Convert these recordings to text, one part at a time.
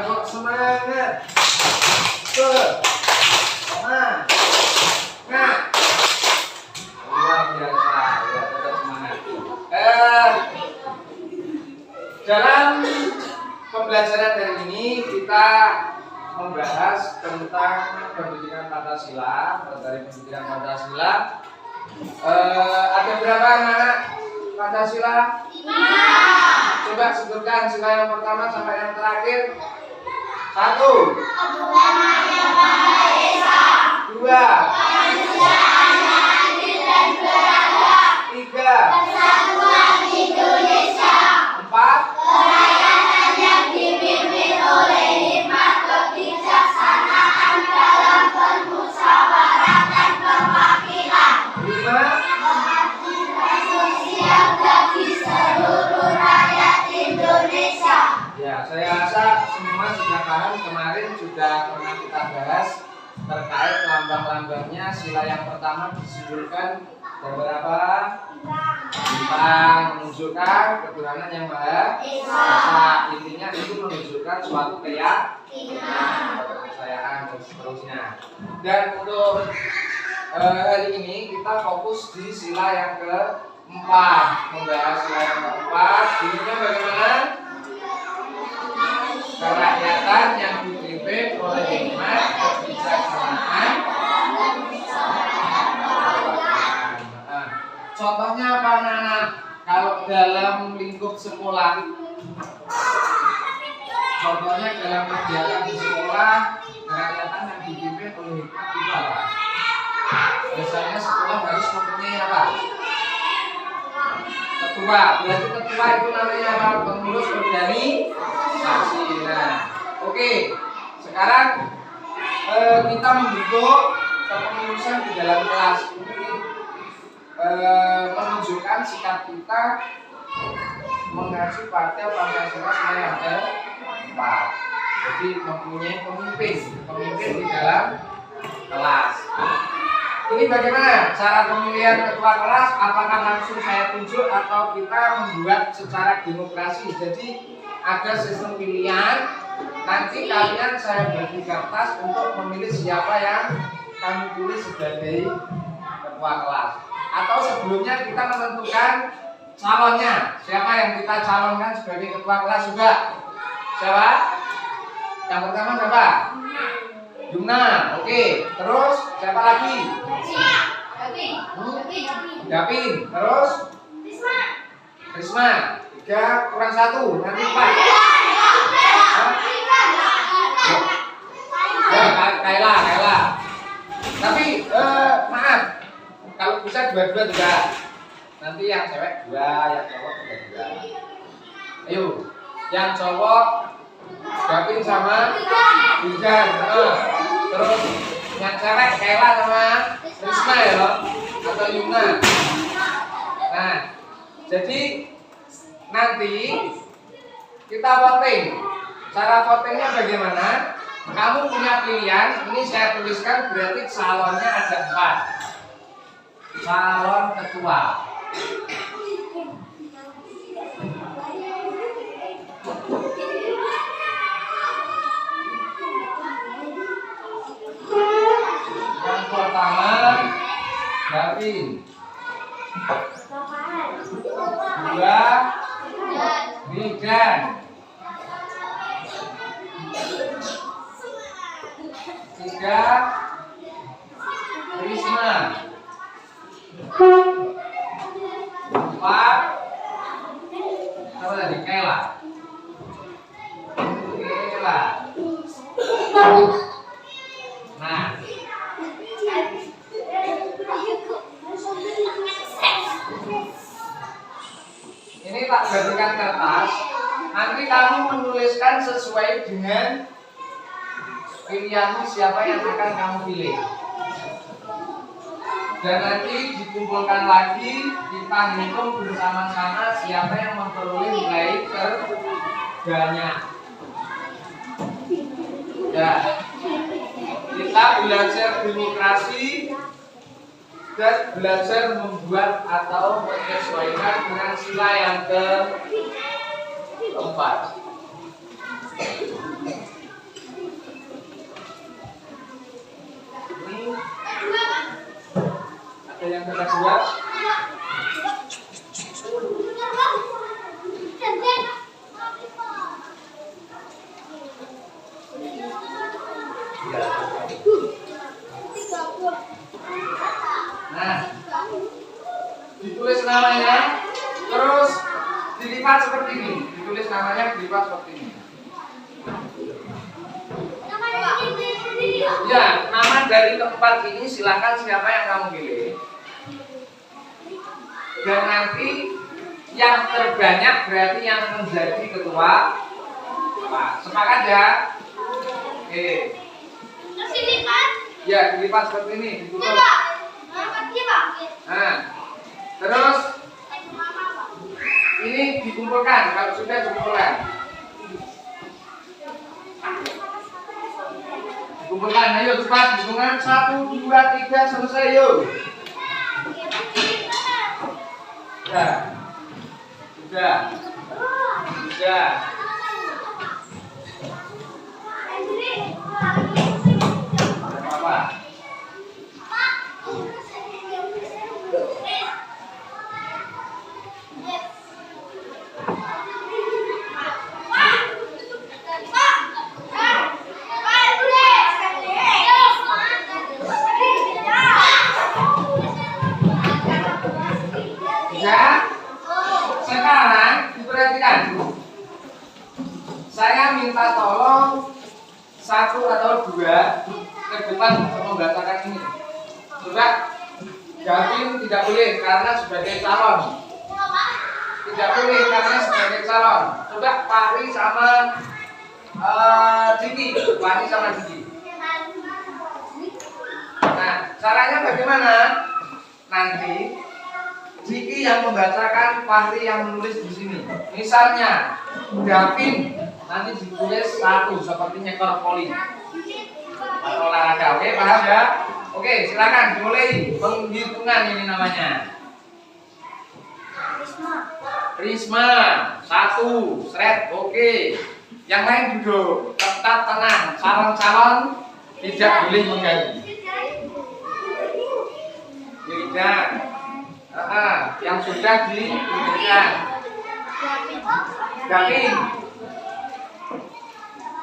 Ayo semangat. Semangat. Luar biasa. Ya, tetap semangat. Dalam pembelajaran hari ini kita membahas tentang pendidikan Pancasila. Dari pendidikan Pancasila ada berapa anak Pancasila? 5. Coba sebutkan sila yang pertama sampai yang terakhir. 1. 2. 3. Persatuan Indonesia. 4. Kerakyatan yang dipimpin oleh hikmat kebijaksanaan dalam permusyawaratan perwakilan. 5. Keadilan sosial bagi seluruh rakyat Indonesia. Ya, saya rasa semua sudah paham. Kemarin sudah pernah kita bahas terkait lambang-lambangnya. Sila yang pertama disimbolkan gambar apa? Bintang, menunjukkan ketuhanan yang Maha Esa. Intinya itu menunjukkan suatu keyakinan, kepercayaan dan seterusnya. Dan untuk hari ini kita fokus di sila yang keempat, membahas sila yang keempat. Bunyinya bagaimana? Kerakyatan yang dipimpin oleh hikmat kebijaksanaan. Contohnya apa anak-anak? Kalau dalam lingkup sekolah, contohnya dalam kegiatan di sekolah, kerakyatan yang dipimpin oleh hikmat itu apa? Biasanya sekolah harus mempunyai apa? Ketua. Berarti ketua itu namanya apa? Pengurus organisasi. Nah, oke. Sekarang kita membentuk kepengurusan di dalam kelas ini. Menunjukkan sikap kita mengacu pada Pancasila sila yang keempat. Jadi mempunyai pemimpin di dalam kelas. Ini bagaimana cara pemilihan ketua kelas? Apakah langsung saya tunjuk atau kita membuat secara demokrasi? Jadi ada sistem pilihan. Nanti kalian saya bagi kertas untuk memilih siapa yang kami pilih sebagai ketua kelas. Atau sebelumnya kita menentukan calonnya. Siapa yang kita calonkan sebagai ketua kelas juga? Siapa? Yang pertama siapa? Yumna. Oke. Terus siapa lagi? Gapin. Terus? Risma. 3 kurang 1. Nanti 4. Ya, Kaila. Tapi maaf. Kalau bisa dua-dua juga. Nanti yang cewek 2, yang cowok juga 2. Ayo, yang cowok Gapin sama Bijan. Terus yang cewek Kaila sama Risma ya, atau Yumna. Nah, jadi nanti kita voting. Cara votingnya bagaimana? Kamu punya pilihan. Ini saya tuliskan, berarti calonnya ada 4. Calon ketua. Yang pertama Gapin. 2 Bijan. 3 Risma. 4 apa tadi? Kaila. Nah, ini tak bagikan kertas. Nanti kamu menuliskan sesuai dengan pilihanmu siapa yang akan kamu pilih. Dan nanti dikumpulkan lagi, kita hitung bersama-sama siapa yang memperoleh nilai terbanyak. Ya, kita belajar demokrasi dan belajar membuat atau menyesuaikan dengan sila yang keempat. kedua. Nah, ditulis namanya, terus dilipat seperti ini. Ditulis namanya, dilipat seperti ini. Ya, nama dari keempat ini silakan siapa yang kamu pilih. Dan nanti yang terbanyak berarti yang menjadi ketua. Nah, sepakat ya? Oke. Ya, dilipat seperti ini, ditutup. Nah, terus ini dikumpulkan. Kalau sudah dikumpulkan, kumpulkan. Ayo cepat, hitungan 1, 2, 3, selesai yuk. Sudah. Sudah. Sudah. Apa? Ya, sekarang diperhatikan. Saya minta tolong 1 atau 2 ke depan untuk membacakan ini. Coba, Gavin tidak boleh karena sebagai calon. Tidak boleh karena sebagai calon. Coba Pari sama Diki. Pari sama Diki. Nah, caranya bagaimana? Nanti Diki yang membacakan, Fahri yang menulis di sini. Misalnya, Gavin nanti ditulis 1 seperti nyekor poli atau olahraga. Oke, paham ya? Oke, silakan dimulai penghitungan ini namanya. Risma 1, seret. Oke. Yang lain duduk, tetap tenang. Calon-calon tidak boleh mengganggu. Tidak. Yang sudah diberikan. Gavin.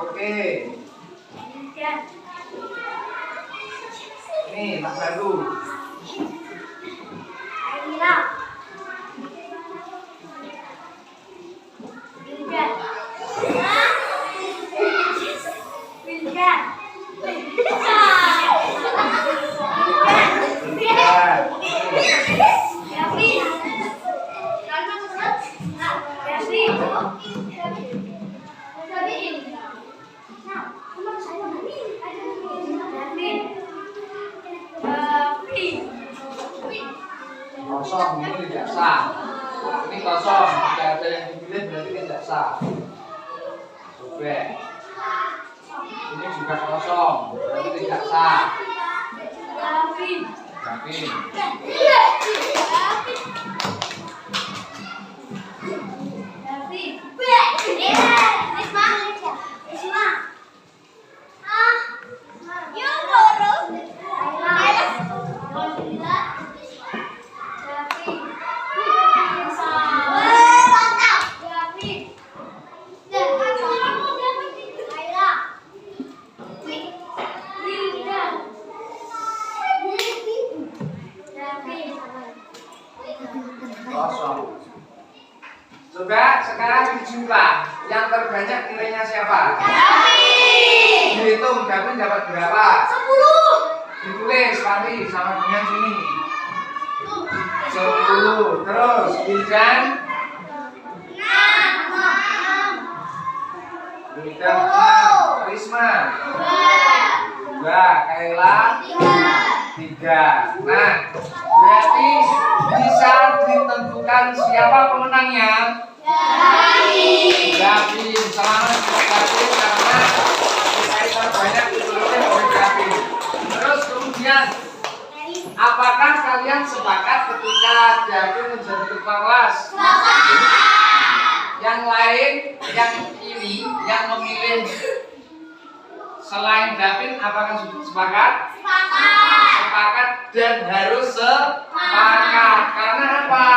Oke. Ini Mas Baru. Kosong ini tidak sah. Ini kosong, tidak ada yang dipilih berarti tidak sah. Sobek. Ini juga kosong, berarti tidak sah. Gavin. Kosong. Coba sekarang dijumlah. Yang terbanyak nilainya siapa? Gavin. Dihitung, Gavin dapat berapa? 10. Ditulis Fahri sama dengan sini. 10. Terus Wildan 6. Risma 2. Kaila 3. Nah, berarti bisa ditentukan siapa pemenangnya? Gavin. Selamat untuk Gavin karena nilai terbanyak ditulis oleh Gavin. Terus kemudian, apakah kalian sepakat ketika Gavin menjadi ketua kelas? Yang lain, yang ini, yang memilih selain Gavin, apakah sepakat? Sepakat. sepakat dan harus sepakat. Karena apa?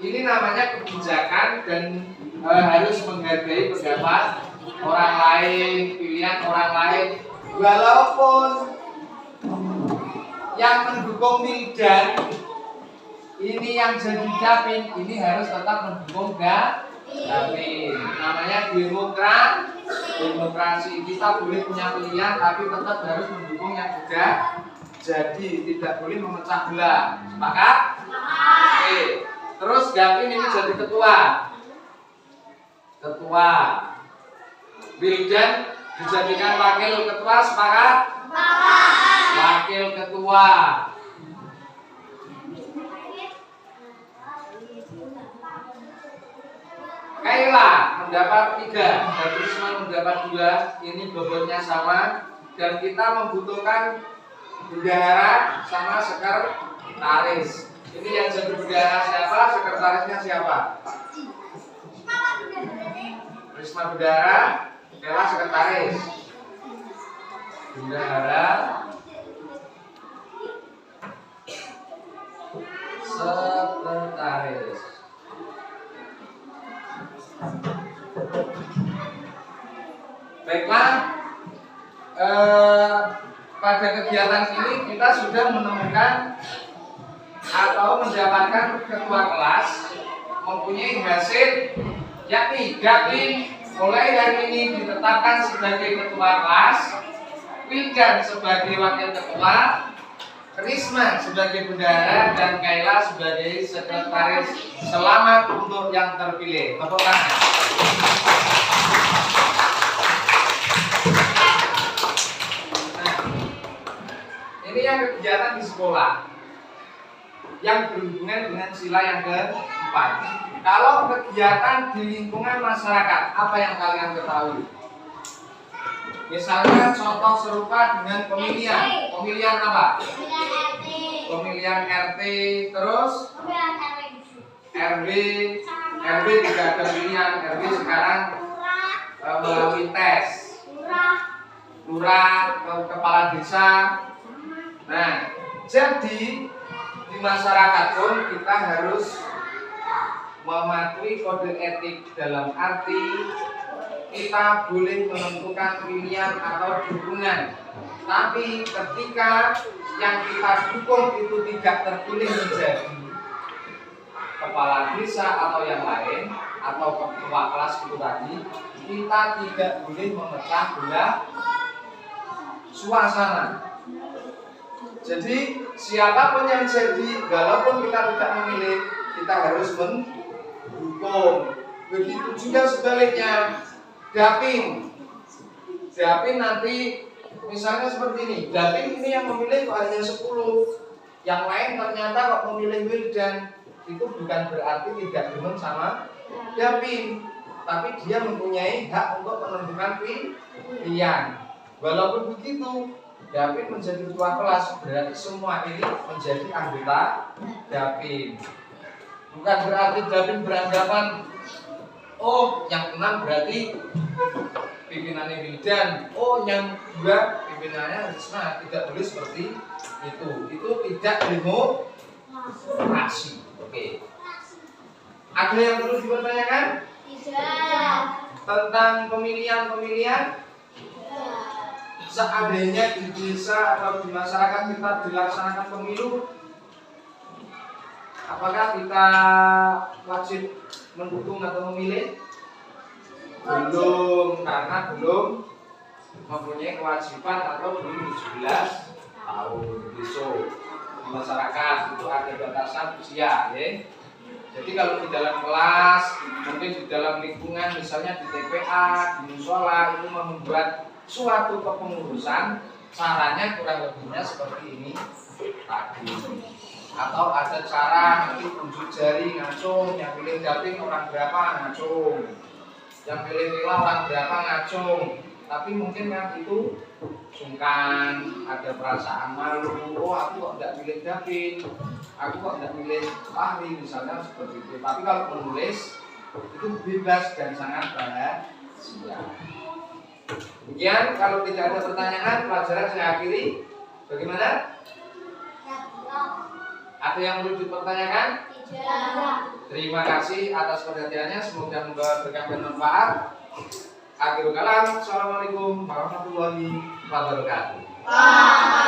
Ini namanya kebijakan dan harus menghargai pendapat orang lain, pilihan orang lain. Walaupun yang mendukung Wildan ini yang jadi Dapin, ini harus tetap mendukung Dapin. Namanya demokrasi. Kita boleh punya pilihan, tapi tetap harus mendukung yang sudah jadi, tidak boleh memecah belah. Sepakat? Oke. Terus Dapin ini jadi ketua. Wildan dijadikan wakil ketua. Sepakat? Wakil ketua. Kaila mendapat 3 dan Risma mendapat 2. Ini bobotnya sama dan kita membutuhkan bendahara sama sekretaris. Ini yang jadi bendahara siapa? Sekretarisnya siapa? Risma bendahara, Kaila sekretaris. Bendahara sekretaris. Baiklah, pada kegiatan ini kita sudah menemukan atau mendapatkan ketua kelas mempunyai hasil, yakni Dapin mulai hari ini ditetapkan sebagai ketua kelas, Wildan sebagai wakil ketua, Risma sebagai bendahara, dan Kaila sebagai sekretaris. Selamat untuk yang terpilih. Tepuk tangan. Nah, ini yang kegiatan di sekolah yang berhubungan dengan sila yang keempat. Kalau kegiatan di lingkungan masyarakat, apa yang kalian ketahui? Misalnya contoh serupa dengan pemilihan. Pemilihan apa? Pemilihan RT, terus RW. RW tidak ada pilihan. RW sekarang melalui tes. Lurah, kepala desa. Nah, jadi di masyarakat pun kita harus mematuhi kode etik dalam arti kita boleh menentukan pilihan atau dukungan, tapi ketika yang kita dukung itu tidak terpilih menjadi kepala desa atau yang lain atau ketua kelas itu tadi, kita tidak boleh memecah belah suasana. Jadi siapapun yang jadi, walaupun kita tidak memilih, kita harus mendukung. Begitu juga sebaliknya. Dapin nanti misalnya seperti ini. Dapin ini yang memilih hanya 10, yang lain ternyata kok memilih Wildan. Itu bukan berarti tidak demen sama Dapin, tapi dia mempunyai hak untuk menentukan pilihan. Walaupun begitu, Dapin menjadi ketua kelas, berarti semua ini menjadi anggota Dapin. Bukan berarti Dapin beranggapan, oh yang 6 berarti pimpinannya Wildan, oh yang 2 pimpinannya Risma. Tidak boleh seperti itu. Itu tidak demokrasi. Oke. Ada yang perlu dipertanyakan? Tidak. Tentang pemilihan? Seandainya di desa atau di masyarakat kita dilaksanakan pemilu, apakah kita wajib mendukung atau memilih? Belum, karena belum mempunyai kewajiban atau belum 17 tahun. Besok di masyarakat itu ada batasan usia, ya. Jadi kalau di dalam kelas, mungkin di dalam lingkungan, misalnya di TPA, di musola, itu membuat suatu kepengurusan, caranya kurang lebihnya seperti ini tadi. Atau ada cara nanti tunjuk jari ngacung, yang pilih Dapin orang berapa ngacung, yang pilih Kaila orang berapa ngacung. Tapi mungkin kan itu sungkan, ada perasaan malu, oh aku kok tidak pilih Dapin, aku kok tidak pilih Fahri misalnya seperti itu. Tapi kalau menulis itu bebas dan sangat bahagia. Demikian, kalau tidak ada pertanyaan, pelajaran saya akhiri. Bagaimana? Ada yang perlu dipertanyakan? Tidak. Terima kasih atas perhatiannya, semoga memberikan bermanfaat. Akhirul kalam, assalamualaikum warahmatullahi wabarakatuh. Waalaikumsalam.